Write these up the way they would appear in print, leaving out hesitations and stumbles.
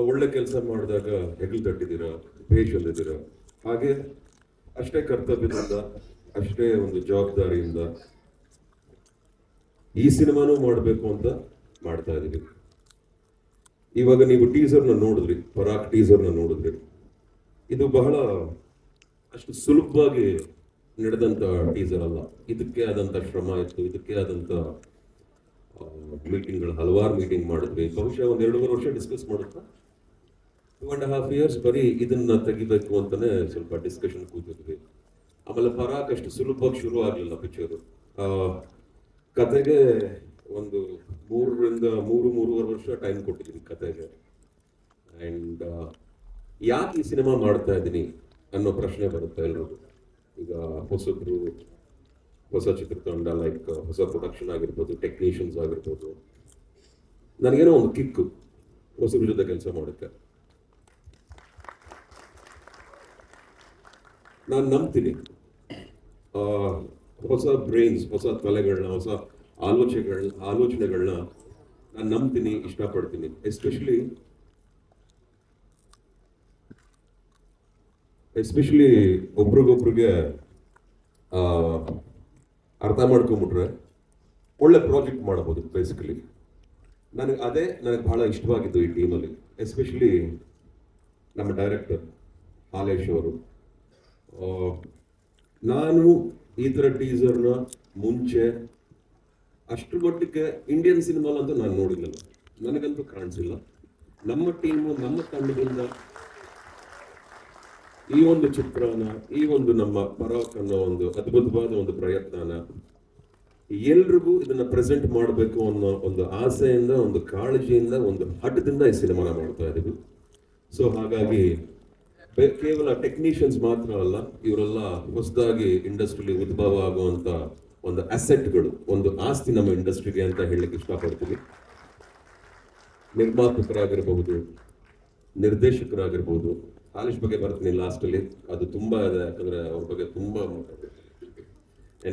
ಒಳ್ಳೆ ಕೆಲಸ ಮಾಡಿದಾಗ ಹೆಗಲು ತಟ್ಟಿದ್ದೀರಾ, ಭೇಷ್ ಅಂದಿದ್ದೀರಾ. ಹಾಗೆ ಅಷ್ಟೇ ಕರ್ತವ್ಯದಿಂದ, ಅಷ್ಟೇ ಒಂದು ಜವಾಬ್ದಾರಿಯಿಂದ ಈ ಸಿನಿಮಾನೂ ಮಾಡಬೇಕು ಅಂತ ಮಾಡ್ತಾ ಇದೀವಿ. ಇವಾಗ ನೀವು ಟೀಸರ್ನ ನೋಡಿದ್ರಿ, ಪರಾಕ್ ಟೀಸರ್ನ ನೋಡಿದ್ರಿ. ಇದು ಬಹಳ ಅಷ್ಟು ಸುಲಭವಾಗಿ ನಡೆದಂತ ಟೀಸರ್ ಅಲ್ಲ. ಇದಕ್ಕೆ ಆದಂತ ಶ್ರಮ ಇತ್ತು, ಇದಕ್ಕೆ ಆದಂತ ಮೀಟಿಂಗ್ಗಳು, ಹಲವಾರು ಮೀಟಿಂಗ್ ಮಾಡಿದ್ವಿ. ಬಹುಶಃ ಒಂದ್ 2.5 ವರ್ಷ ಡಿಸ್ಕಸ್ ಮಾಡುತ್ತಾ 2.5 years ಬರೀ ಇದನ್ನ ತೆಗಿಬೇಕು ಅಂತಾನೆ ಸ್ವಲ್ಪ ಡಿಸ್ಕಷನ್ ಕೂತಿದ್ವಿ. ಆಮೇಲೆ ಪರಾಕ್ ಅಷ್ಟು ಸುಲಭವಾಗಿ ಶುರು ಆಗ್ಲಿಲ್ಲ ಪಿಕ್ಚರು. ಕತೆಗೆ ಒಂದು 3.5 ವರ್ಷ ಟೈಮ್ ಕೊಟ್ಟಿದ್ದೀನಿ ಕತೆಗೆ. ಅಂಡ್ ಯಾಕೆ ಈ ಸಿನಿಮಾ ಮಾಡ್ತಾ ಇದ್ದೀನಿ ಅನ್ನೋ ಪ್ರಶ್ನೆ ಬರುತ್ತೆ ಎಲ್ರಿಗೂ. ಈಗ ಹೊಸಬ್ರು, ಹೊಸ ಚಿತ್ರತಂಡ, ಲೈಕ್ ಹೊಸ ಪ್ರೊಡಕ್ಷನ್ ಆಗಿರ್ಬೋದು, ಟೆಕ್ನಿಷಿಯನ್ಸ್ ಆಗಿರ್ಬೋದು, ನನಗೇನೋ ಒಂದು ಕಿಕ್ಕು ಹೊಸಬ್ರ ಜೊತೆ ಕೆಲಸ ಮಾಡೋಕ್ಕೆ. ನಾನು ನಂಬ್ತೀನಿ ಹೊಸ ಬ್ರೈನ್ಸ್, ಹೊಸ ತಲೆಗಳನ್ನ, ಹೊಸ ಆಲೋಚನೆಗಳನ್ನ ನಾನು ನಂಬ್ತೀನಿ, ಇಷ್ಟಪಡ್ತೀನಿ. ಎಸ್ಪೆಷಲಿ ಒಬ್ರಿಗೊಬ್ರಿಗೆ ಅರ್ಥ ಮಾಡ್ಕೊಂಬಿಟ್ರೆ ಒಳ್ಳೆ ಪ್ರಾಜೆಕ್ಟ್ ಮಾಡಬಹುದು. ಬೇಸಿಕಲಿ ನನಗೆ ಬಹಳ ಇಷ್ಟವಾಗಿದ್ದು ಈ ಟೀಮಲ್ಲಿ, ಎಸ್ಪೆಷಲಿ ನಮ್ಮ ಡೈರೆಕ್ಟರ್ ಹಾಲೇಶ್ ಅವರು. ನಾನು ಈ ಥರ ಟೀಸರ್ನ ಮುಂಚೆ ಅಷ್ಟು ಮಟ್ಟಿಗೆ ಇಂಡಿಯನ್ ಸಿನಿಮಾಲಂತೂ ನಾನು ನೋಡಿರಲಿಲ್ಲ, ನನಗಂತೂ ಕಾಣಿಸಿಲ್ಲ. ನಮ್ಮ ಟೀಮು, ನಮ್ಮ ತಂಡದಿಂದ ಈ ಒಂದು ಚಿತ್ರನ, ಈ ಒಂದು ನಮ್ಮ ಪರಾಕ್ ಅನ್ನೋ ಒಂದು ಅದ್ಭುತವಾದ ಒಂದು ಪ್ರಯತ್ನನ ಎಲ್ರಿಗೂ ಇದನ್ನ ಪ್ರೆಸೆಂಟ್ ಮಾಡಬೇಕು ಅನ್ನೋ ಒಂದು ಆಸೆಯಿಂದ, ಒಂದು ಕಾಳಜಿಯಿಂದ, ಒಂದು ಹಠದಿಂದ ಈ ಸಿನಿಮಾನ ಮಾಡ್ತಾ ಇದೀವಿ. ಸೊ ಹಾಗಾಗಿ ಕೇವಲ ಟೆಕ್ನಿಷಿಯನ್ಸ್ ಮಾತ್ರ ಅಲ್ಲ, ಇವರೆಲ್ಲ ಹೊಸದಾಗಿ ಇಂಡಸ್ಟ್ರಿಲಿ ಉದ್ಭವ ಆಗುವಂತ ಒಂದು ಅಸೆಟ್ಗಳು, ಒಂದು ಆಸ್ತಿ ನಮ್ಮ ಇಂಡಸ್ಟ್ರಿಗೆ ಅಂತ ಹೇಳಲಿಕ್ಕೆ ಇಷ್ಟಪಡ್ತೀವಿ. ನಿರ್ಮಾಪಕರಾಗಿರ್ಬಹುದು, ನಿರ್ದೇಶಕರಾಗಿರ್ಬೋದು. ಹಾಲೇಶ್ ಬಗ್ಗೆ ಬರ್ತೀನಿ ಲಾಸ್ಟ್ ಅಲ್ಲಿ, ಅದು ತುಂಬಾ ಇದೆ, ಯಾಕಂದ್ರೆ ಅವ್ರ ಬಗ್ಗೆ ತುಂಬಾ ಮಾತಾಡಬೇಕು.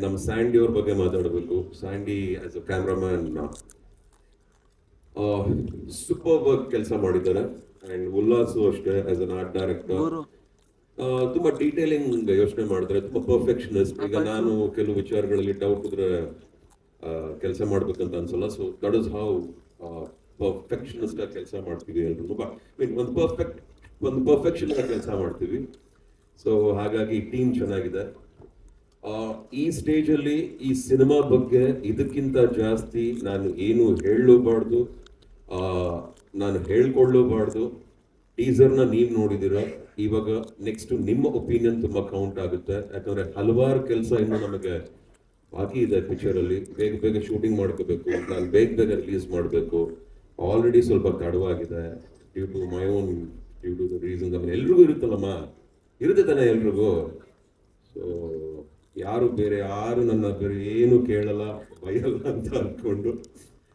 ನಮ್ಮ ಸ್ಯಾಂಡಿ ಅವ್ರ ಬಗ್ಗೆ ಮಾತಾಡಬೇಕು. Sandy as a cameraman super work ಕೆಲಸ ಮಾಡಿದ್ದಾರೆ. ಅಂಡ್ ಉಲ್ಲಾಸು ಅಷ್ಟೇ ಆಸ್ ಅನ್ ಆರ್ಟ್ ಡೈರೆಕ್ಟರ್ ತುಂಬಾ ಡೀಟೇಲಿಂಗ್ ಯೋಚನೆ ಮಾಡಿದ್ರೆ, ತುಂಬಾ ಪರ್ಫೆಕ್ಷನಿಸ್ಟ್. ಈಗ ನಾನು ಕೆಲವು ವಿಚಾರಗಳಲ್ಲಿ ಡೌಟ್ ಇದ್ರೆ ಕೆಲಸ ಮಾಡ್ಬೇಕಂತ ಅನ್ಸಲ್ಲ. So that is how perfectionist ಆಗಿ ಕೆಲಸ ಮಾಡ್ತೀವಿ ಎಲ್ರು. ಒಂದು ಪರ್ಫೆಕ್ಷನ್ ಆಗಿ ಕೆಲಸ ಮಾಡ್ತೀವಿ. ಸೊ ಹಾಗಾಗಿ ಟೀಮ್ ಚೆನ್ನಾಗಿದೆ. ಈ ಸ್ಟೇಜ್ ಅಲ್ಲಿ ಈ ಸಿನಿಮಾ ಬಗ್ಗೆ ಇದಕ್ಕಿಂತ ಜಾಸ್ತಿ ನಾನು ಏನು ಹೇಳಲೂಬಾರ್ದು, ನಾನು ಹೇಳ್ಕೊಳ್ಳೂಬಾರ್ದು. ಟೀಸರ್ನ ನೀವು ನೋಡಿದಿರ, ಇವಾಗ ನೆಕ್ಸ್ಟ್ ನಿಮ್ಮ ಒಪಿನಿಯನ್ ತುಂಬಾ ಕೌಂಟ್ ಆಗುತ್ತೆ. ಯಾಕಂದ್ರೆ ಹಲವಾರು ಕೆಲಸ ಇನ್ನು ನಮಗೆ ಬಾಕಿ ಇದೆ ಪಿಕ್ಚರ್ ಅಲ್ಲಿ. ಬೇಗ ಶೂಟಿಂಗ್ ಮಾಡ್ಕೋಬೇಕು, ನಾನು ಬೇಗ ರಿಲೀಸ್ ಮಾಡಬೇಕು. ಆಲ್ರೆಡಿ ಸ್ವಲ್ಪ ತಡವಾಗಿದೆ due to my own reasons. ಆಮೇಲೆ ಎಲ್ರಿಗೂ ಇರುತ್ತಲ್ಲಮ್ಮ, ಇರುತ್ತೆ ತಾನೆ ಎಲ್ರಿಗೂ. ಸೊ ಯಾರು ನನ್ನ ಬೇರೆ ಏನು ಕೇಳಲ್ಲ, ಬೈಯಲ್ಲ ಅಂತ ಅನ್ಕೊಂಡು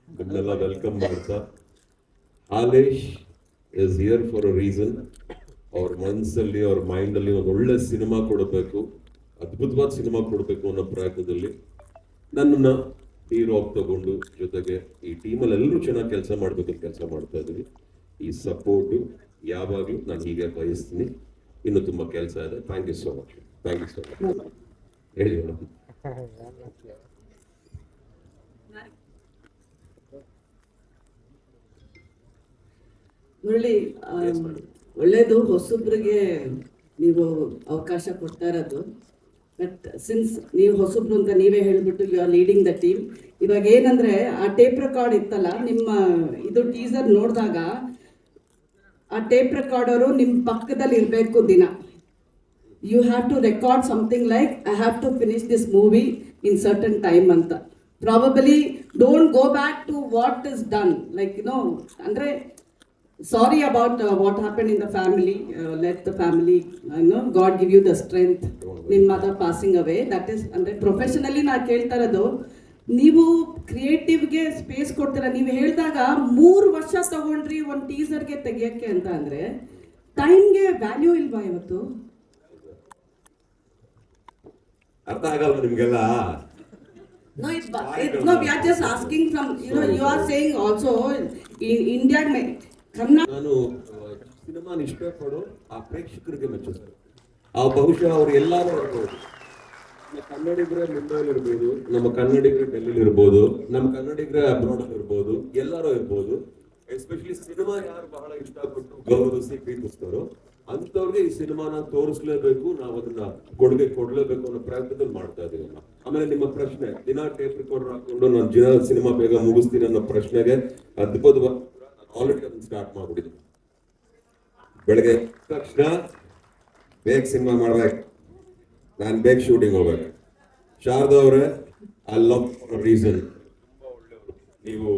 ನನ್ನೆಲ್ಲ ವೆಲ್ಕಮ್ ಮಾಡ್ತಾ, Halesh is here for a reason. ಅವ್ರ ಮನಸ್ಸಲ್ಲಿ, ಅವ್ರ ಮೈಂಡಲ್ಲಿ ಒಂದು ಒಳ್ಳೆ ಸಿನಿಮಾ ಕೊಡಬೇಕು, ಅದ್ಭುತವಾದ ಸಿನಿಮಾ ಕೊಡಬೇಕು ಅನ್ನೋ ಪ್ರಯತ್ನದಲ್ಲಿ ನನ್ನನ್ನು ಹೀರೋ ಆಗಿ ತಗೊಂಡು, ಜೊತೆಗೆ ಈ ಟೀಮಲ್ಲಿ ಎಲ್ಲರೂ ಚೆನ್ನಾಗಿ ಕೆಲಸ ಮಾಡ್ಬೇಕು ಕೆಲಸ ಮಾಡ್ತಾ ಇದ್ದೀವಿ. ಈ ಸಪೋರ್ಟು ಯಾವಾಗಲೂ ನಾನು ಹೀಗೆ ಬಯಸ್ತೀನಿ. ಇನ್ನು ತುಂಬ ಕೆಲಸ ಇದೆ. Thank you so much. Thank you so much. ಹೇಳಿ ಮೇಡಮ್. ಮುರಳಿ, ಒಳ್ಳೇದು ಹೊಸಬ್ರಿಗೆ ನೀವು ಅವಕಾಶ ಕೊಡ್ತಾ ಇರೋದು. ಬಟ್ ಸಿನ್ಸ್ ನೀವು ಹೊಸಬ್ರು ಅಂತ ನೀವೇ ಹೇಳಿಬಿಟ್ಟು you are leading the team. ಇವಾಗ ಏನಂದ್ರೆ ಆ ಟೇಪ್ ರೆಕಾರ್ಡ್ ಇತ್ತಲ್ಲ, ನಿಮ್ಮ ಇದು ಟೀಸರ್ ನೋಡಿದಾಗ ಆ ಟೇಪ್ ರೆಕಾರ್ಡರು ನಿಮ್ಮ ಪಕ್ಕದಲ್ಲಿ ಇರಬೇಕು ದಿನ. You have to record something like I have to finish this movie in certain time ಅಂತ. Probably don't go back to what is done, like ಅಂದರೆ sorry about what happened in the family. Let the family, God give you the strength. ನಿಮ್ಮ mother passing away, that is ಅಂದರೆ professionally ನಾ ಕೇಳ್ತಾ ಇರೋದು. ನೀವು ಕ್ರಿಯೇಟಿವ್ಗೆ space ಕೊಡ್ತೀರಾ. ನೀವು ಹೇಳಿದಾಗ 3 ವರ್ಷ ತಗೊಂಡ್ರಿ ಒಂದು ಟೀಸರ್ಗೆ ತೆಗಿಯೋಕ್ಕೆ ಅಂತ ಅಂದರೆ ಟೈಮ್ಗೆ ವ್ಯಾಲ್ಯೂ ಇಲ್ವಾ ಇವತ್ತು? ಅರ್ಥ ಆಗಲ್ಲ ನಿಮಗೆಲ್ಲ. No, we are just asking from, you are saying also in India Kannada ನಾನು ಸಿನಿಮಾನ ಇಷ್ಟಪಡೋ ಆ ಪ್ರೇಕ್ಷಕರಿಗೆ ಮೆಚ್ಚಿಸ್ತಾರೆ. ಆ ಬಹುಶಃ ಅವ್ರು ಎಲ್ಲಾರು ಇರ್ಬೋದು. ನಮ್ಮ ಕನ್ನಡಿಗರೇ ಮುಂಬೈಲಿ ಇರ್ಬೋದು, ನಮ್ಮ ಕನ್ನಡಿಗರೇ ಡೆಲ್ಲಿಲಿ ಇರ್ಬೋದು, ನಮ್ಮ ಕನ್ನಡಿಗರೇ ಅಬ್ರಾಡ್ ಇರ್ಬೋದು, ಎಲ್ಲರೂ ಇರ್ಬೋದು. ಎಸ್ಪೆಷಲಿ ಸಿನಿಮಾ ಯಾರು ಬಹಳ ಇಷ್ಟಪಟ್ಟು ಗೌರವಿಸಿ ಪ್ರೀತಿಸ್ತಾರೋ ಅಂತವ್ರಿಗೆ ಈ ಸಿನಿಮಾನ ತೋರಿಸ್ಲೇಬೇಕು, ನಾವು ಅದನ್ನ ಕೊಡುಗೆ ಕೊಡ್ಲೇಬೇಕು ಅನ್ನೋ ಪ್ರಯತ್ನದಲ್ಲಿ ಮಾಡ್ತಾ ಇದೀವಿ. ಆಮೇಲೆ ನಿಮ್ಮ ಪ್ರಶ್ನೆ, ದಿನ ಟೇಪ್ ರೆಕಾರ್ಡರ್ ಹಾಕೊಂಡು ನಾನು ದಿನ ಸಿನಿಮಾ ಬೇಗ ಮುಗಿಸ್ತೀನಿ ಅನ್ನೋ ಪ್ರಶ್ನೆಗೆ ಅದ್ಭುತವಾಗಿ ಆಲ್ರೆಡಿ ಅದನ್ನ ಸ್ಟಾರ್ಟ್ ಮಾಡ್ಬಿಟ್ಟಿದ್ವಿ. ಬೆಳಗ್ಗೆ ತಕ್ಷಣ ಬೇಗ ಸಿನಿಮಾ ಮಾಡ್ಬೇಕು, ನಾನು ಬೇಗ ಶೂಟಿಂಗ್ ಹೋಗ್ಬೇಕು. ಶಾರದಾ ಅವರೇ, ಐ ಲವ್ ರೀಸನ್, ನೀವು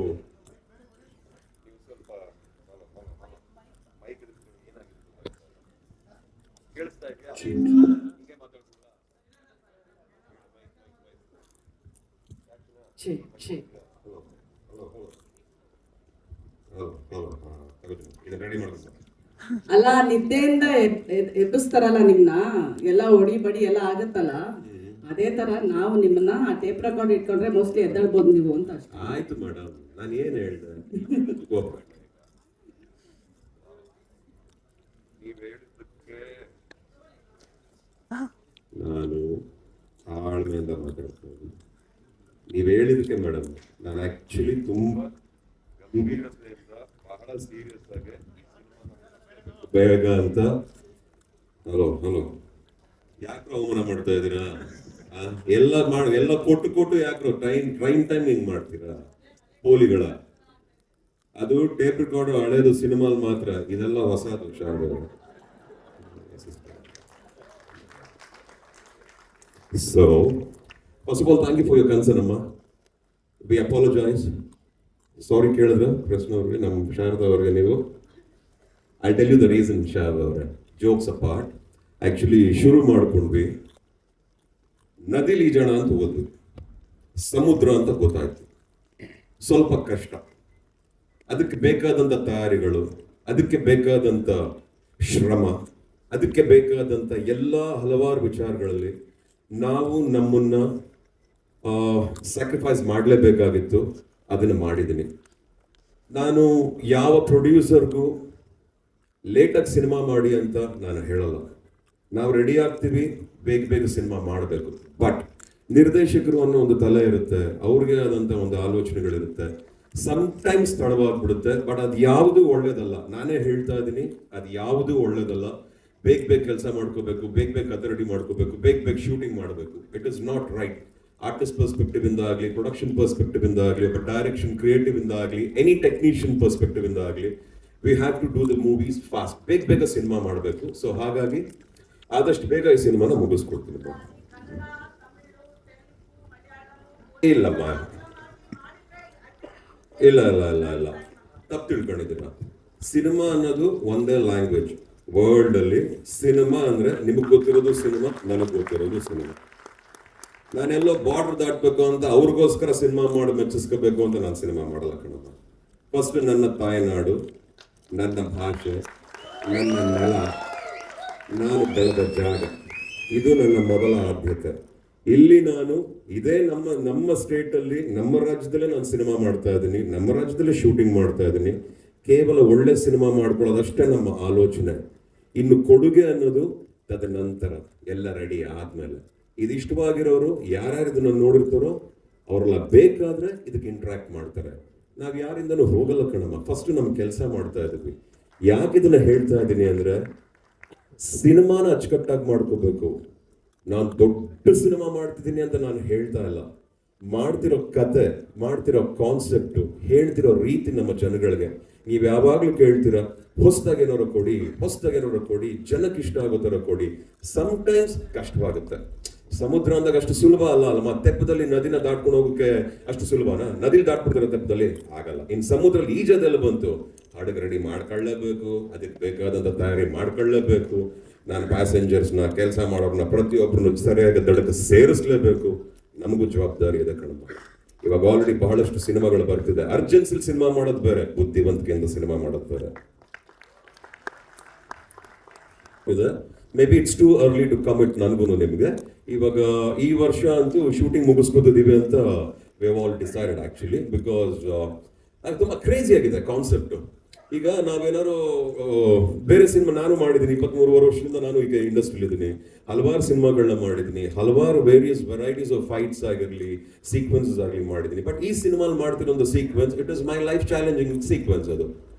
ಛೇ ಛೇ ರೆಡಿ ಮಾಡ್ಕೊಂಡು ಅಲ್ಲ, ನಿದ್ದೆಯಿಂದ ಎಬ್ಬಿಸ್ತಾರಲ್ಲ ನಿಮ್ನ, ಎಲ್ಲ ಹೊಡಿ ಬಡಿ ಎಲ್ಲ ಆಗತ್ತಲ್ಲ, ಅದೇ ತರ ನಾವು ನಿಮ್ಮನ್ನ ಆ ಟೇಪ್ ರೆಕಾರ್ಡ್ ಇಟ್ಕೊಂಡ್ರೆ ಮೋಸ್ಟ್ಲಿ ಎದ್ದೇಳ್ಬೋದು ನೀವು ಅಂತ ಅಷ್ಟೇ. ಆಯ್ತು ಮೇಡಮ್, ನಾನು ಏನ್ ಹೇಳ್ದೆ, ನೀವ್ ಹೇಳಿದ್ದಕ್ಕೆ ನಾನು ತಾಳ್ಮೆಯಿಂದ ಮಾತಾಡ್ತೀನಿ. ನೀವ್ ಹೇಳಿದಕ್ಕೆ ಮೇಡಮ್, ನಾನು ಆಕ್ಚುಲಿ ತುಂಬಾ ಗಂಭೀರತೆಯಿಂದ ಬಹಳ ಸೀರಿಯಸ್ ಆಗಿ ಬೇಗ ಅಂತ. ಹಲೋ ಹಲೋ, ಯಾಕ್ರೋ ಅವಮಾನ ಮಾಡ್ತಾ ಇದ್ದೀರಾ? ಎಲ್ಲ ಕೊಟ್ಟು ಯಾಕ್ರೋ ಟ್ರೈನ್ ಟೈಮ್ ಹಿಂಗ್ ಮಾಡ್ತೀರಾ ಪೋಲಿಗಳ? ಅದು ಟೇಪ್ ರೆಕಾರ್ಡ್ ಹಳೇದು ಸಿನಿಮಾಲ್ ಮಾತ್ರ, ಇದೆಲ್ಲ ಹೊಸದು. Sharada, so first of all thank you for your concern ಅಮ್ಮ. We apologise. ಸಾರಿ ಕೇಳಿದ್ರೆ ಪ್ರಶ್ನೆ ಅವ್ರಿಗೆ, ನಮ್ಮ ಶಾರದಾ ಅವ್ರಿಗೆ ನೀವು. I tell you the reason Sharada ಅವರೇ, ಜೋಕ್ಸ್ ಅಪಾರ್ಟ್. ಆಕ್ಚುಲಿ ಶುರು ಮಾಡ್ಕೊಂಡ್ವಿ, ನದಿಲಿ ಈಜೋಣ ಅಂತ ಹೋದ್ವಿ, ಸಮುದ್ರ ಅಂತ ಗೊತ್ತಾಯ್ತು. ಸ್ವಲ್ಪ ಕಷ್ಟ, ಅದಕ್ಕೆ ಬೇಕಾದಂಥ ತಯಾರಿಗಳು, ಅದಕ್ಕೆ ಬೇಕಾದಂಥ ಶ್ರಮ, ಅದಕ್ಕೆ ಬೇಕಾದಂಥ ಎಲ್ಲ ಹಲವಾರು ವಿಚಾರಗಳಲ್ಲಿ ನಾವು ನಮ್ಮನ್ನ ಸ್ಯಾಕ್ರಿಫೈಸ್ ಮಾಡಲೇಬೇಕಾಗಿತ್ತು. ಅದನ್ನು ಮಾಡಿದ್ದೀನಿ. ನಾನು ಯಾವ ಪ್ರೊಡ್ಯೂಸರ್ಗೂ ಲೇಟಾಗಿ ಸಿನಿಮಾ ಮಾಡಿ ಅಂತ ನಾನು ಹೇಳಲ್ಲ. ನಾವು ರೆಡಿ ಆಗ್ತೀವಿ, ಬೇಗ ಸಿನಿಮಾ ಮಾಡಬೇಕು. ಬಟ್ ನಿರ್ದೇಶಕರು ಅನ್ನೋ ಒಂದು ತಲೆ ಇರುತ್ತೆ, ಅವ್ರಿಗೆ ಆದಂಥ ಒಂದು ಆಲೋಚನೆಗಳಿರುತ್ತೆ. ಸಮ್ಟೈಮ್ಸ್ ತಡವಾಗ್ಬಿಡುತ್ತೆ, ಬಟ್ ಅದು ಯಾವುದು ಒಳ್ಳೇದಲ್ಲ. ನಾನೇ ಹೇಳ್ತಾ ಇದ್ದೀನಿ, ಅದು ಯಾವುದು ಒಳ್ಳೇದಲ್ಲ. ಬೇಗ ಕೆಲಸ ಮಾಡ್ಕೋಬೇಕು, ಬೇಗ ಕತೆ ರೆಡಿ ಮಾಡ್ಕೋಬೇಕು, ಬೇಗ ಶೂಟಿಂಗ್ ಮಾಡಬೇಕು. It is not right. Artist perspective ಇಂದ ಆಗಲಿ, ಪ್ರೊಡಕ್ಷನ್ ಪರ್ಸ್ಪೆಕ್ಟಿವ್ ಇಂದ ಆಗಲಿ, ಡೈರೆಕ್ಷನ್ ಕ್ರಿಯೇಟಿವ್ ಇಂದ ಆಗಲಿ, ಎನಿ ಟೆಕ್ನಿಷಿಯನ್ ಪರ್ಸ್ಪೆಕ್ಟಿವ್ ಇಂದ ಆಗಲಿ, we have to do the movies fast. ಬೇಗ ಸಿನಿಮಾ ಮಾಡಬೇಕು. ಸೊ ಹಾಗಾಗಿ ಆದಷ್ಟು ಬೇಗ ಈ ಸಿನಿಮಾನ ಮುಗಿಸ್ಕೊಡ್ತೀನಿ. ಇಲ್ಲಮ್ಮ, ಇಲ್ಲ ತಪ್ಪು ತಿಳ್ಕೊಂಡಿದ್ದೀರ. ಸಿನಿಮಾ ಅನ್ನೋದು ಒಂದೇ ಲ್ಯಾಂಗ್ವೇಜ್. ವರ್ಲ್ಡ್ ಅಲ್ಲಿ ಸಿನಿಮಾ ಅಂದ್ರೆ ನಿಮಗ್ ಗೊತ್ತಿರೋದು ಸಿನಿಮಾ, ನನಗ್ ಗೊತ್ತಿರೋದು ಸಿನಿಮಾ. ನಾನೆಲ್ಲೋ ಬಾರ್ಡರ್ ದಾಟ್ಬೇಕು ಅಂತ ಅವ್ರಿಗೋಸ್ಕರ ಸಿನಿಮಾ ಮಾಡಿ ಮೆಚ್ಚಿಸ್ಕೋಬೇಕು ಅಂತ ನಾನು ಸಿನಿಮಾ ಮಾಡಲ್ಲ ಕಣಮ್ಮ. ಫಸ್ಟ್ ನನ್ನ ತಾಯ್ನಾಡು, ನನ್ನ ಭಾಷೆ, ನನ್ನ ನೆಲ, ನಾನು ಬೆಳೆದ ಜಾಗ, ಇದು ನನ್ನ ಮೊದಲ ಆದ್ಯತೆ. ಇಲ್ಲಿ ನಾನು ಇದೇ ನಮ್ಮ ಸ್ಟೇಟ್ ಅಲ್ಲಿ, ನಮ್ಮ ರಾಜ್ಯದಲ್ಲೇ ನಾನು ಸಿನಿಮಾ ಮಾಡ್ತಾ ಇದ್ದೀನಿ, ನಮ್ಮ ರಾಜ್ಯದಲ್ಲೇ ಶೂಟಿಂಗ್ ಮಾಡ್ತಾ ಇದ್ದೀನಿ. ಕೇವಲ ಒಳ್ಳೆ ಸಿನಿಮಾ ಮಾಡ್ಕೊಳ್ಳೋದಷ್ಟೇ ನಮ್ಮ ಆಲೋಚನೆ. ಇನ್ನು ಕೊಡುಗೆ ಅನ್ನೋದು ತದನಂತರ, ಎಲ್ಲ ರೆಡಿ ಆದ್ಮೇಲೆ. ಇದಿಷ್ಟವಾಗಿರೋರು ಯಾರ್ಯಾರು ಇದನ್ನ ನೋಡಿರ್ತಾರೋ ಅವರೆಲ್ಲ ಬೇಕಾದ್ರೆ ಇದಕ್ಕೆ ಇಂಟ್ರಾಕ್ಟ್ ಮಾಡ್ತಾರೆ. ನಾವ್ ಯಾರಿಂದನೂ ಹೋಗಲ್ಲ ಕಣಮ್ಮ. ಫಸ್ಟ್ ನಮ್ ಕೆಲಸ ಮಾಡ್ತಾ ಇದ್ವಿ. ಯಾಕೆ ಇದನ್ನ ಹೇಳ್ತಾ ಇದ್ದೀನಿ ಅಂದ್ರೆ, ಸಿನಿಮಾನ ಅಚ್ಚುಕಟ್ಟಾಗಿ ಮಾಡ್ಕೋಬೇಕು. ನಾನು ದೊಡ್ಡ ಸಿನಿಮಾ ಮಾಡ್ತಿದ್ದೀನಿ ಅಂತ ನಾನು ಹೇಳ್ತಾ ಇಲ್ಲ. ಮಾಡ್ತಿರೋ ಕತೆ, ಮಾಡ್ತಿರೋ ಕಾನ್ಸೆಪ್ಟ್, ಹೇಳ್ತಿರೋ ರೀತಿ ನಮ್ಮ ಜನಗಳಿಗೆ ನೀವ್ ಯಾವಾಗ್ಲೂ ಕೇಳ್ತೀರಾ, ಹೊಸದಾಗೇನಾರು ಕೊಡಿ, ಜನಕ್ಕೆ ಇಷ್ಟ ಆಗೋ ತರ ಕೊಡಿ. ಸಮ್ಟೈಮ್ಸ್ ಕಷ್ಟವಾಗುತ್ತೆ. ಸಮುದ್ರ ಅಂದಾಗ ಅಷ್ಟು ಸುಲಭ ಅಲ್ಲ. ತೆಪ್ಪದಲ್ಲಿ ನದಿನ ದಾಟ್ಕೊಂಡು ಹೋಗಕ್ಕೆ ಅಷ್ಟು ಸುಲಭನಾ? ನದಿಲಿ ದಾಟ್ಬಿಡ್ತಾರೆ ತೆಪ್ಪದಲ್ಲಿ? ಆಗಲ್ಲ. ಇನ್ ಸಮುದ್ರದಲ್ಲಿ ಈಜದೆಲ್ಲ ಬಂತು, ಹಡಗ್ ರೆಡಿ ಮಾಡ್ಕೊಳ್ಳೇಬೇಕು, ಅದಕ್ಕೆ ಬೇಕಾದಂತ ತಯಾರಿ ಮಾಡ್ಕೊಳ್ಳೇಬೇಕು. ನಾನು ಪ್ಯಾಸೆಂಜರ್ಸ್ನ, ಕೆಲಸ ಮಾಡೋರ್ನ ಪ್ರತಿಯೊಬ್ಬರನ್ನು ಸರಿಯಾಗಿ ದಡಕ್ಕೆ ಸೇರಿಸ್ಲೇಬೇಕು. ನಮಗೂ ಜವಾಬ್ದಾರಿ ಇದೆ ಕಣಮ್ಮ. ಇವಾಗ ಆಲ್ರೆಡಿ ಬಹಳಷ್ಟು ಸಿನಿಮಾಗಳು ಬರ್ತಿದೆ. ಅರ್ಜೆನ್ಸಿ ಸಿನಿಮಾ ಮಾಡೋದು ಬೇರೆ, ಬುದ್ಧಿವಂತಿಕೆಯಿಂದ ಸಿನಿಮಾ ಮಾಡೋದು ಬೇರೆ ಇದೆ. Maybe it's too early to commit. ನನಗೂ ನಿಮ್ಗೆ ಇವಾಗ ಈ ವರ್ಷ ಅಂತೂ ಶೂಟಿಂಗ್ ಮುಗಿಸ್ಕೋತಿದ್ದೀವಿ ಅಂತ we have all decided actually, because ಅದು ತುಂಬಾ ಕ್ರೇಜಿ ಆಗಿದೆ ಕಾನ್ಸೆಪ್ಟ್. ಈಗ ನಾವೇನಾದ್ರು ಬೇರೆ ಸಿನಿಮಾ ನಾನು ಮಾಡಿದ್ದೀನಿ, 23 ವರ್ಷದಿಂದ ನಾನು ಈಗ ಇಂಡಸ್ಟ್ರಿಲಿ ಇದ್ದೀನಿ, ಹಲವಾರು ಸಿನಿಮಾಗಳನ್ನ ಮಾಡಿದ್ದೀನಿ, ಹಲವಾರು ವೇರಿಯಸ್ ವೆರೈಟೀಸ್ ಆಫ್ ಫೈಟ್ಸ್ ಆಗಿರಲಿ, ಸೀಕ್ವೆನ್ಸಸ್ ಆಗಲಿ ಮಾಡಿದ್ದೀನಿ. ಬಟ್ ಈ ಸಿನಿಮಾಲ್ ಮಾಡ್ತಿರೋ ಒಂದು sequence, it is my life challenging sequence. ಅದು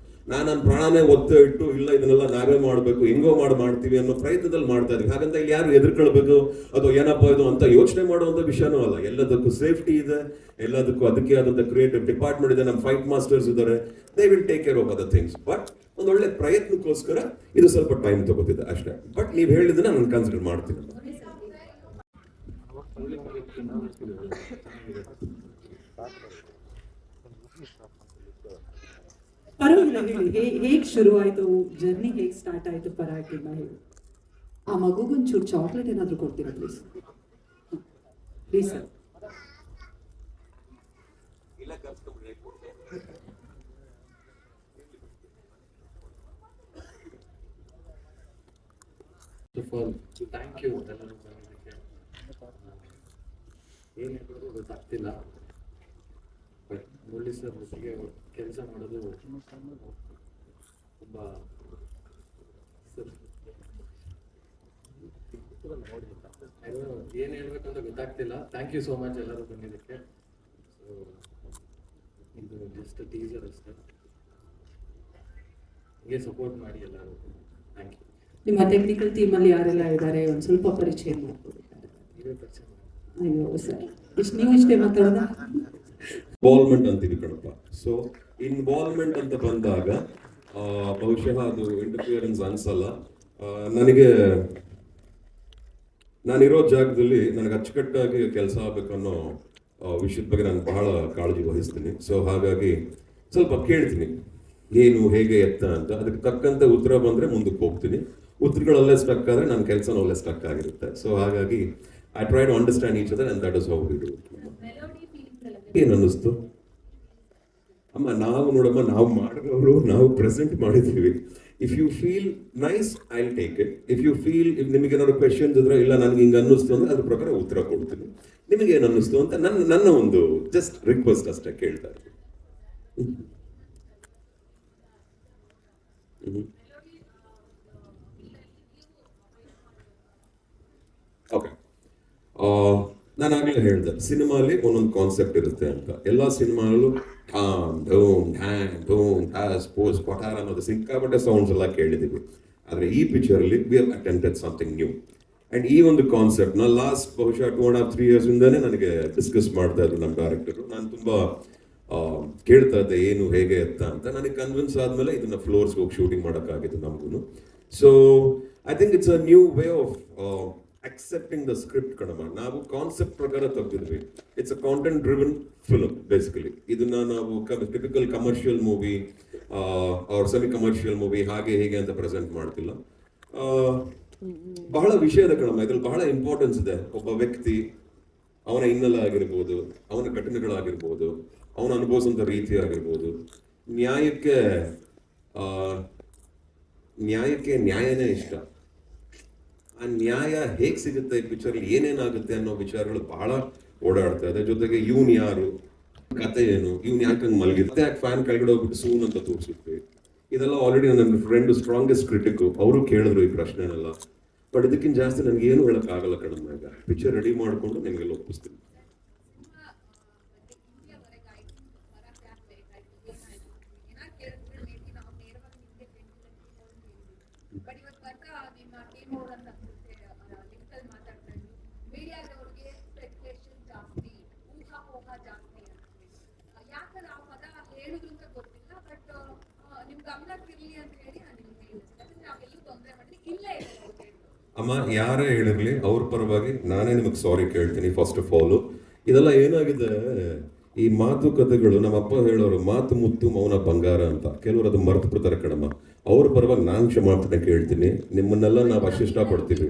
ನನ್ನ ಪ್ರಾಣನೇ ಒತ್ತು ಇಟ್ಟು ಇಲ್ಲ ಇದನ್ನೆಲ್ಲ ನಾವೇ ಮಾಡಬೇಕು, ಹೆಂಗೋ ಮಾಡ್ತೀವಿ ಅನ್ನೋ ಪ್ರಯತ್ನದಲ್ಲಿ ಮಾಡ್ತಾ ಇದೀವಿ. ಹಾಗಂತ ಇಲ್ಲಿ ಯಾರು ಎದುರ್ಕೊಳ್ಬೇಕು ಅದು ಏನಪ್ಪ ಇದು ಅಂತ ಯೋಚನೆ ಮಾಡುವಂತ ವಿಷಯನೂ ಅಲ್ಲ. ಎಲ್ಲದಕ್ಕೂ ಸೇಫ್ಟಿ ಇದೆ, ಎಲ್ಲದಕ್ಕೂ ಅದಕ್ಕೆ ಆದಂತ ಕ್ರಿಯೇಟಿವ್ ಡಿಪಾರ್ಟ್ಮೆಂಟ್ ಇದೆ, ನಮ್ಮ ಫೈಟ್ ಮಾಸ್ಟರ್ಸ್ ಇದ್ದಾರೆ, they will take care of other things. But ಒಂದೊಳ್ಳೆ ಪ್ರಯತ್ನಕ್ಕೋಸ್ಕರ ಇದು ಸ್ವಲ್ಪ ಟೈಮ್ ತಗೋತಿದೆ ಅಷ್ಟೇ. ಬಟ್ ನೀವು ಹೇಳಿದ್ದನ್ನ ನಾನು ಕನ್ಸಿಡರ್ ಮಾಡ್ತೀನಿ. ಪರವಾಗಿಲ್ಲ ಹೇಳಿ, ಹೇಗೆ ಶುರು ಆಯ್ತು ಜರ್ನಿ, ಹೇಗೆ ಸ್ಟಾರ್ಟ್ ಆಯ್ತು ಪರಾಗಿನ ಹೇಳಿ. ಆ ಮಗುಗೊಂಚೂರು ಚಾಕ್ಲೇಟ್ ಏನಾದರೂ ಕೊಡ್ತೀರಾ please? Please sir. Thank you ಎಲ್ಲರೂ ಬಂದಿದ್ದಕ್ಕೆ. ಏನು ಹೇಳೋದು ಗೊತ್ತಾಗ್ತಿಲ್ಲ. ಬಟ್ ಮುರಳಿ ಸರ್ ಜೊತೆಗೆ ಕೆಲಸ ಮಾಡೋದು ತುಂಬ ಏನು ಹೇಳ್ಬೇಕು ಅಂತ ಗೊತ್ತಾಗ್ತಿಲ್ಲ. ಥ್ಯಾಂಕ್ ಯು ಸೋ ಮಚ್ ಎಲ್ಲರೂ ಬಂದಿದ್ದಕ್ಕೆ. ಸೊ ಇದು ಜಸ್ಟ್ ಟೀಸರ್ ಅಷ್ಟೇ, ಹೀಗೆ ಸಪೋರ್ಟ್ ಮಾಡಿ ಎಲ್ಲರೂ. Thank you. ನಿಮ್ಮ ಟೆಕ್ನಿಕಲ್ ಟೀಮಲ್ಲಿ ಯಾರೆಲ್ಲ ಇದ್ದಾರೆ ಒಂದು ಸ್ವಲ್ಪ ಪರಿಚಯ ಮಾಡ್ಬೋದು. ನೀವೇ ಪರಿಚಯ ಮಾಡಿ. ಅಯ್ಯೋ ಸರ್, ನೀವು ಇಷ್ಟೇ ಮಾತಾಡೋದ? ಇನ್ವಾಲ್ವ್ಮೆಂಟ್ ಅಂತೀವಿ ಕಣಪ್ಪ. ಸೊ ಇನ್ವಾಲ್ವ್ಮೆಂಟ್ ಅಂತ ಬಂದಾಗ ಬಹುಶಃ ಅದು ಇಂಟರ್ಫಿಯರೆನ್ಸ್ ಅನ್ಸಲ್ಲ ನನಗೆ. ನಾನಿರೋ ಜಾಗದಲ್ಲಿ ನನಗೆ ಅಚ್ಚುಕಟ್ಟಾಗಿ ಕೆಲಸ ಆಗ್ಬೇಕನ್ನೋ ವಿಷಯದ ಬಗ್ಗೆ ನಾನು ಬಹಳ ಕಾಳಜಿ ವಹಿಸ್ತೀನಿ. ಸೊ ಹಾಗಾಗಿ ಸ್ವಲ್ಪ ಕೇಳ್ತೀನಿ ಏನು ಹೇಗೆ ಎತ್ತ ಅಂತ, ಅದಕ್ಕೆ ತಕ್ಕಂತೆ ಉತ್ತರ ಬಂದ್ರೆ ಮುಂದಕ್ಕೆ ಹೋಗ್ತೀನಿ. ಉತ್ತರಗಳಲ್ಲೇ ಸ್ಟಕ್ ಆದ್ರೆ ನನ್ನ ಕೆಲಸನೂ ಅಲ್ಲೇ ಸ್ಟಕ್ ಆಗಿರುತ್ತೆ. ಸೊ ಹಾಗಾಗಿ I try to understand each other and that is how we do. ಏನ್ ಅನ್ನಿಸ್ತು ಅಮ್ಮ? ನಾವು ನೋಡಮ್ಮ, ನಾವು ಮಾಡಿರೋರು, ನಾವು ಪ್ರೆಸೆಂಟ್ ಮಾಡಿದ್ದೀವಿ. If you feel nice I will take it. If you feel, if ನಿಮಗೆ ಏನಾದ್ರು ಕ್ವೆಶನ್ಸ್ ಇದ್ರೆ, ಇಲ್ಲ ನನಗೆ ಹಿಂಗೆ ಅನ್ನಿಸ್ತು ಅಂದ್ರೆ ಅದ್ರ ಪ್ರಕಾರ ಉತ್ತರ ಕೊಡ್ತೀನಿ. ನಿಮಗೆ ಏನು ಅನ್ನಿಸ್ತು ಅಂತ ನನ್ನ ಒಂದು ಜಸ್ಟ್ ರಿಕ್ವೆಸ್ಟ್ ಅಷ್ಟೇ ಕೇಳ್ತಾ ಇದ್ದೀನಿ. ಓಕೆ, ನಾನು ಆಗಲೇ ಹೇಳಿದೆ ಸಿನಿಮಾಲಿ ಒಂದೊಂದು ಕಾನ್ಸೆಪ್ಟ್ ಇರುತ್ತೆ ಅಂತ. ಎಲ್ಲ ಸಿನಿಮಾಗಳು ಠಾಮ್ ಧೂಮ್ ಢ್ಯಾಮ್ ಧೂಮ್ ಠಾಸ್ ಪೋಸ್ ಪಠಾರ ಅನ್ನೋದು ಸಿಕ್ಕಾಪಟ್ಟೆ ಸೌಂಡ್ಸ್ ಎಲ್ಲ ಕೇಳಿದ್ದೀವಿ. ಆದರೆ ಈ ಪಿಕ್ಚರಲ್ಲಿ we have attempted something new. And ಈ ಒಂದು ಕಾನ್ಸೆಪ್ಟ್ನ ಲಾಸ್ಟ್ ಬಹುಶಃ 2.5-3 years ಇಂದಾನೆ ನನಗೆ ಡಿಸ್ಕಸ್ ಮಾಡ್ತಾ ಇದ್ರು ನಮ್ಮ ಡೈರೆಕ್ಟರು. ನಾನು ತುಂಬ ಕೇಳ್ತಾ ಇದ್ದೆ ಏನು ಹೇಗೆ ಅಂತ. ನನಗೆ ಕನ್ವಿನ್ಸ್ ಆದಮೇಲೆ ಇದನ್ನ ಫ್ಲೋರ್ಸ್ಗೆ ಹೋಗಿ ಶೂಟಿಂಗ್ ಮಾಡೋಕ್ಕಾಗಿತ್ತು ನಮಗೂ. So I think it's a new way of accepting the script ಕಣಮ್ಮ. ನಾವು ಕಾನ್ಸೆಪ್ಟ್ ಪ್ರಕಾರ ತೆಗೆದಿದ್ವಿ. It's a content driven film basically. ಇದನ್ನ ನಾವು typical commercial movie or semi commercial movie ಹಾಗೆ ಹೀಗೆ ಅಂತ ಪ್ರೆಸೆಂಟ್ ಮಾಡ್ತಿಲ್ಲ. ಬಹಳ ವಿಷಯದ ಕಣಮ್ಮ, ಇದ್ರಲ್ಲಿ ಬಹಳ ಇಂಪಾರ್ಟೆನ್ಸ್ ಇದೆ. ಒಬ್ಬ ವ್ಯಕ್ತಿ, ಅವನ ಹಿನ್ನೆಲೆ ಆಗಿರ್ಬೋದು, ಅವನ ಘಟನೆಗಳಾಗಿರ್ಬೋದು, ಅವನ ಅನುಭವಿಸುವಂಥ ರೀತಿ ಆಗಿರ್ಬೋದು, ನ್ಯಾಯಕ್ಕೆ ನ್ಯಾಯನೇ ಇಷ್ಟ. ಆ ನ್ಯಾಯ ಹೇಗೆ ಸಿಗುತ್ತೆ, ಈ ಪಿಕ್ಚರ್ ಏನೇನಾಗುತ್ತೆ ಅನ್ನೋ ವಿಚಾರಗಳು ಬಹಳ ಓಡಾಡ್ತಾ ಇದೆ. ಜೊತೆಗೆ ಇವನ್ ಯಾರು, ಕತೆ ಏನು, ಇವನ್ ಯಾಕೆ ಮಲಗಿದ್ದೆ, ಯಾಕೆ ಫ್ಯಾನ್ ಕೆಳಗಡೆ ಹೋಗ್ಬಿಟ್ಟು ಸೂನ್ ಅಂತ ತೋರಿಸಿದ್ವಿ. ಇದೆಲ್ಲ ಆಲ್ರೆಡಿ ನನ್ನ ಫ್ರೆಂಡ್ ಸ್ಟ್ರಾಂಗೆಸ್ಟ್ ಕ್ರಿಟಿಕ್, ಅವರು ಕೇಳಿದ್ರು ಈ ಪ್ರಶ್ನೆನೆಲ್ಲ. ಬಟ್ ಇದಕ್ಕಿಂತ ಜಾಸ್ತಿ ನನಗೆ ಏನು ಹೇಳೋಕ್ಕಾಗಲ್ಲ ಕಣಮ್ಮ. ಈಗ ಪಿಕ್ಚರ್ ರೆಡಿ ಮಾಡಿಕೊಂಡು ನಿಮಗೆಲ್ಲ ಒಪ್ಪಿಸ್ತೀನಿ. ಅಮ್ಮ, ಯಾರೇ ಹೇಳಿರ್ಲಿ ಅವ್ರ ಪರವಾಗಿ ನಾನೇ ನಿಮಗೆ ಸಾರಿ ಕೇಳ್ತೀನಿ. ಫಸ್ಟ್ ಆಫ್ ಆಲ್ ಇದೆಲ್ಲ ಏನಾಗಿದೆ, ಈ ಮಾತುಕತೆಗಳು ನಮ್ಮ ಅಪ್ಪ ಹೇಳೋರು ಮಾತು ಮುತ್ತು ಮೌನ ಬಂಗಾರ ಅಂತ. ಕೆಲವರು ಅದು ಮರ್ತು ಬಿಡ್ತಾರೆ ಕಣಮ್ಮ. ಅವ್ರ ಪರವಾಗಿ ನಾನು ಕ್ಷಮಾಪಣೆ ಕೇಳ್ತೀನಿ. ನಿಮ್ಮನ್ನೆಲ್ಲ ನಾವು ಅಷ್ಟು ಇಷ್ಟಪಡ್ತೀವಿ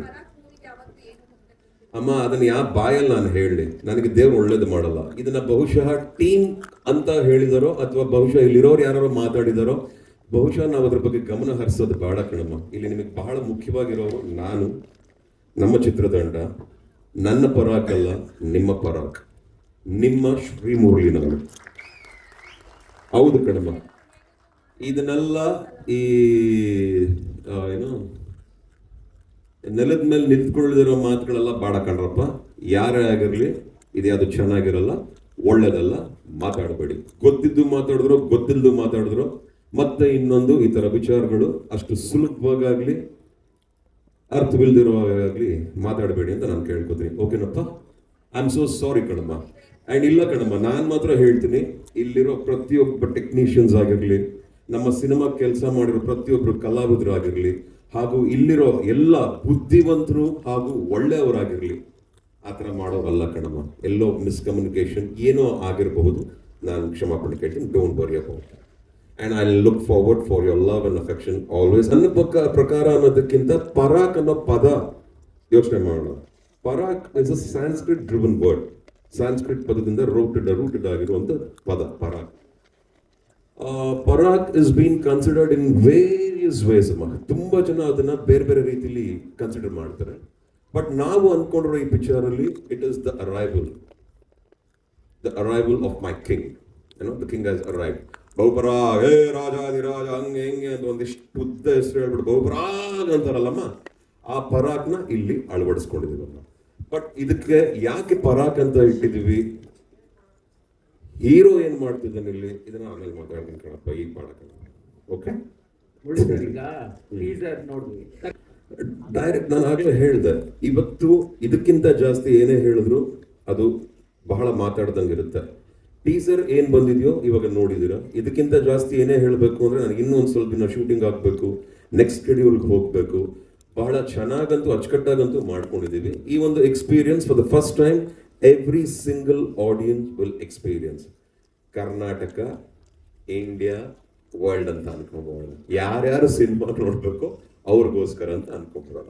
ಅಮ್ಮ. ಅದನ್ನ ಯಾವ ಬಾಯಲ್ಲಿ ನಾನು ಹೇಳಲಿ, ನನಗೆ ದೇವ್ರು ಒಳ್ಳೇದು ಮಾಡಲ್ಲ. ಇದನ್ನ ಬಹುಶಃ ಟೀಮ್ ಅಂತ ಹೇಳಿದಾರೋ ಅಥವಾ ಬಹುಶಃ ಇಲ್ಲಿರೋರು ಯಾರು ಮಾತಾಡಿದಾರೋ, ಬಹುಶಃ ನಾವು ಅದ್ರ ಬಗ್ಗೆ ಗಮನ ಹರಿಸೋದು ಬೇಡ ಕಣಮ್ಮ. ಇಲ್ಲಿ ನಿಮಗೆ ಬಹಳ ಮುಖ್ಯವಾಗಿರೋರು ನಾನು, ನಮ್ಮ ಚಿತ್ರತಂಡ, ನನ್ನ ಪರಾಕಲ್ಲ ನಿಮ್ಮ ಪರಾಕ್, ನಿಮ್ಮ ಶ್ರೀ ಮುರಳಿ. ನಾನು ಹೌದು ಕಣಮ್ಮ, ಇದನ್ನೆಲ್ಲ ಈ ಏನು ನೆಲದ ಮೇಲೆ ನಿಂತ್ಕೊಳ್ಳದಿರೋ ಮಾತುಗಳೆಲ್ಲ ಬಾಡ ಕಣ್ರಪ್ಪ. ಯಾರೇ ಆಗಿರ್ಲಿ ಇದು ಯಾವುದು ಚೆನ್ನಾಗಿರಲ್ಲ, ಒಳ್ಳೇದಲ್ಲ, ಮಾತಾಡಬೇಡಿ. ಗೊತ್ತಿದ್ದು ಮಾತಾಡಿದ್ರು ಗೊತ್ತಿಲ್ಲದು ಮಾತಾಡಿದ್ರು ಮತ್ತೆ ಇನ್ನೊಂದು ಈ ತರ ವಿಚಾರಗಳು ಅಷ್ಟು ಸುಲಭವಾಗಲಿ ಅರ್ಥವಿಲ್ದಿರುವಾಗಲಿ ಮಾತಾಡಬೇಡಿ ಅಂತ ನಾನು ಕೇಳ್ಕೊತೀನಿ. ಓಕೆನಪ್ಪ? ಐ ಆಮ್ ಸೋ ಸಾರಿ ಕಣಮ್ಮ. ಆ್ಯಂಡ್ ಇಲ್ಲ ಕಣಮ್ಮ, ನಾನು ಮಾತ್ರ ಹೇಳ್ತೀನಿ, ಇಲ್ಲಿರೋ ಪ್ರತಿಯೊಬ್ಬ ಟೆಕ್ನಿಷಿಯನ್ಸ್ ಆಗಿರಲಿ, ನಮ್ಮ ಸಿನಿಮಾ ಕೆಲಸ ಮಾಡಿರೋ ಪ್ರತಿಯೊಬ್ಬರು ಕಲಾವಿದರು ಆಗಿರಲಿ, ಹಾಗೂ ಇಲ್ಲಿರೋ ಎಲ್ಲ ಬುದ್ಧಿವಂತರು ಹಾಗೂ ಒಳ್ಳೆಯವರಾಗಿರಲಿ, ಆ ಥರ ಮಾಡೋರಲ್ಲ ಕಣಮ್ಮ. ಎಲ್ಲೋ ಮಿಸ್ಕಮ್ಯುನಿಕೇಶನ್ ಏನೋ ಆಗಿರಬಹುದು, ನಾನು ಕ್ಷಮಾಪಣೆ ಕೇಳ್ತೀನಿ. Don't worry about that. And I look forward for your love and affection always. ನನ್ನ ಪ್ರಕಾರ ಅನ್ನೋದಕ್ಕಿಂತ ಪರಾಕ್ ಅನ್ನೋ ಪದ ಯೋಚನೆ ಮಾಡೋಣ. ಪರಾಕ್ is a Sanskrit driven word. Sanskrit ಪದದಿಂದ ರೂಟೆಡ್ ಆಗಿರುವಂಥ ಪದ ಪರಾಕ್. ಪರಾಕ್ is been considered in various ways ಅಮ್ಮ. ತುಂಬಾ ಜನ ಅದನ್ನ ಬೇರೆ ಬೇರೆ ರೀತಿಲಿ ಕನ್ಸಿಡರ್ ಮಾಡ್ತಾರೆ. ಬಟ್ ನಾವು ಅನ್ಕೊಂಡಿರೋ ಈ ಪಿಕ್ಚರ್ ಅಲ್ಲಿ it is the arrival of my king. The king has arrived. ಬಹುಪರಾಗ್, ಹೇ ರಾಜಾದಿರಾಜ, ಹಂಗೆ ಹೆಂಗೆ ಅಂತ ಒಂದಿಷ್ಟು ಉದ್ದ ಹೆಸರು ಹೇಳ್ಬಿಟ್ಟು ಬಹುಪರಾಗ್ ಅಂತಾರಲ್ಲಮ್ಮ, ಆ ಪರಾಕ್ನ ಇಲ್ಲಿ ಅಳವಡಿಸ್ಕೊಂಡಿದೀವಮ್ಮ. ಬಟ್ ಇದಕ್ಕೆ ಯಾಕೆ ಪರಾಕ್ ಅಂತ ಇಟ್ಟಿದೀವಿ, ಹೀರೋ ಏನ್ ಮಾಡ್ತಿದ್ದಾನೆ ಇಲ್ಲಿ, ಇದನ್ನ ಆಮೇಲೆ ಮಾತಾಡ್ತೀನಿ ಕಣಪ್ಪ, ಈಗ ಮಾಡಕ್ಕೆ. ಓಕೆ, ಈಗ ಟೀಸರ್ ನೋಡ್ವಿ. ಡೈರೆಕ್ಟ್ ನಾನು ಆಗ್ಲೇ ಹೇಳ್ದೆ, ಇವತ್ತು ಇದಕ್ಕಿಂತ ಜಾಸ್ತಿ ಏನೇ ಹೇಳಿದ್ರು ಅದು ಬಹಳ ಮಾತಾಡ್ದಂಗಿರುತ್ತೆ. ಟೀಸರ್ ಏನ್ ಬಂದಿದೆಯೋ ಇವಾಗ ನೋಡಿದೀರಾ. ಇದಕ್ಕಿಂತ ಜಾಸ್ತಿ ಏನೇ ಹೇಳಬೇಕು ಅಂದ್ರೆ ನನಗೆ ಇನ್ನೂ ಒಂದು ಸ್ವಲ್ಪ ದಿನ ಶೂಟಿಂಗ್ ಆಗಬೇಕು, ನೆಕ್ಸ್ಟ್ ಶೆಡ್ಯೂಲ್ಗೆ ಹೋಗಬೇಕು. ಬಹಳ ಚೆನ್ನಾಗಂತೂ ಅಚ್ಚುಕಟ್ಟಾಗಂತೂ ಮಾಡ್ಕೊಂಡಿದ್ದೀವಿ. ಈ ಒಂದು experience for the first time every single audience will experience. Karnataka, India, world ಅಂತ ಅನ್ಕೊಂಬೋಣ. ಯಾರ್ಯಾರು ಸಿನಿಮಾ ನೋಡ್ಬೇಕು ಅವ್ರಿಗೋಸ್ಕರ ಅಂತ ಅನ್ಕೊಂಬೋಣ.